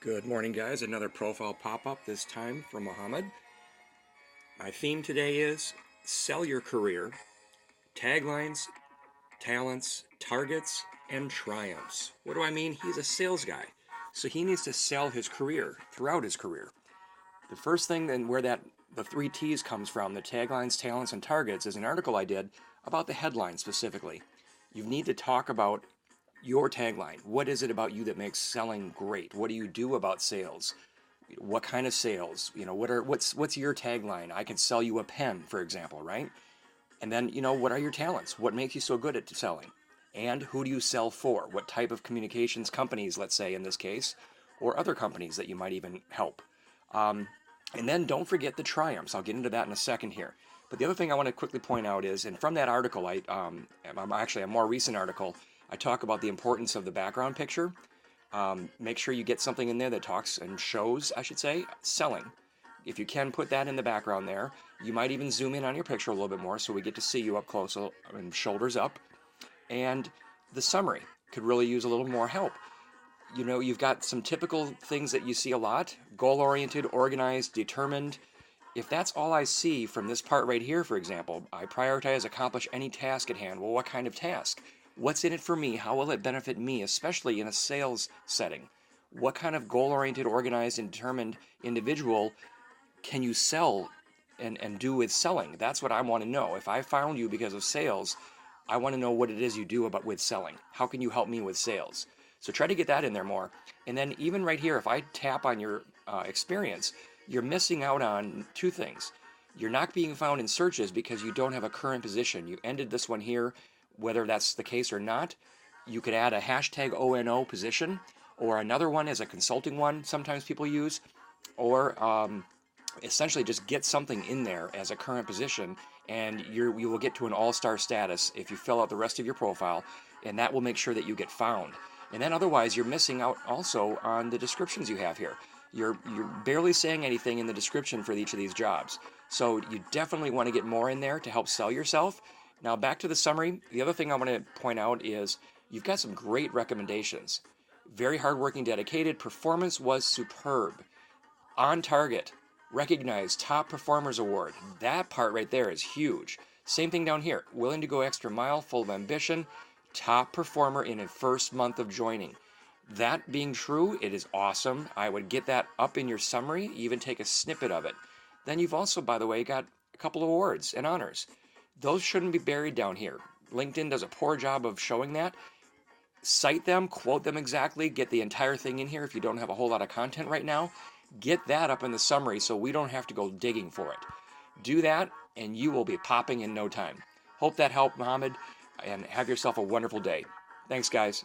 Good morning, guys. Another profile pop-up, this time from Mohammed. My theme today is sell your career, taglines, talents, targets, and triumphs. What do I mean? He's a sales guy, so he needs to sell his career throughout his career. The first thing and where the three T's comes from, the taglines, talents, and targets, is an article I did about the headline specifically. You need to talk about your tagline. What is it about you that makes selling great? What do you do about sales? What kind of sales? What's your tagline? I can sell you a pen, for example, right? And then, what are your talents? What makes you so good at selling? And who do you sell for? What type of communications companies, let's say in this case, or other companies that you might even help? And then don't forget the triumphs. I'll get into that in a second here. But the other thing I want to quickly point out is, and from that article, actually a more recent article, I talk about the importance of the background picture. Make sure you get something in there that talks and shows, I should say, selling. If you can put that in the background there, you might even zoom in on your picture a little bit more so we get to see you up close and shoulders up. And the summary could really use a little more help. You've got some typical things that you see a lot: goal-oriented, organized, determined. If that's all I see from this part right here, for example, I prioritize, accomplish any task at hand. Well, what kind of task? What's in it for me? How will it benefit me, especially in a sales setting? What kind of goal-oriented, organized, and determined individual can you sell and do with selling? That's what I want to know. If I found you because of sales, I want to know what it is you do with selling. How can you help me with sales? So try to get that in there more. And then even right here, if I tap on your experience, you're missing out on two things. You're not being found in searches because you don't have a current position. You ended this one here. Whether that's the case or not, you could add a hashtag ONO position, or another one as a consulting one sometimes people use, or essentially just get something in there as a current position, and you will get to an all-star status if you fill out the rest of your profile, and that will make sure that you get found. And then otherwise, you're missing out also on the descriptions you have here. You're barely saying anything in the description for each of these jobs. So you definitely want to get more in there to help sell yourself. Now back to the summary. The other thing I want to point out is you've got some great recommendations. Very hardworking, dedicated. Performance was superb. On target. Recognized. Top Performers Award. That part right there is huge. Same thing down here. Willing to go extra mile. Full of ambition. Top performer in a first month of joining. That being true, it is awesome. I would get that up in your summary. Even take a snippet of it. Then you've also, by the way, got a couple of awards and honors. Those shouldn't be buried down here. LinkedIn does a poor job of showing that. Cite them, quote them exactly, get the entire thing in here if you don't have a whole lot of content right now. Get that up in the summary so we don't have to go digging for it. Do that, and you will be popping in no time. Hope that helped, Mohammed, and have yourself a wonderful day. Thanks, guys.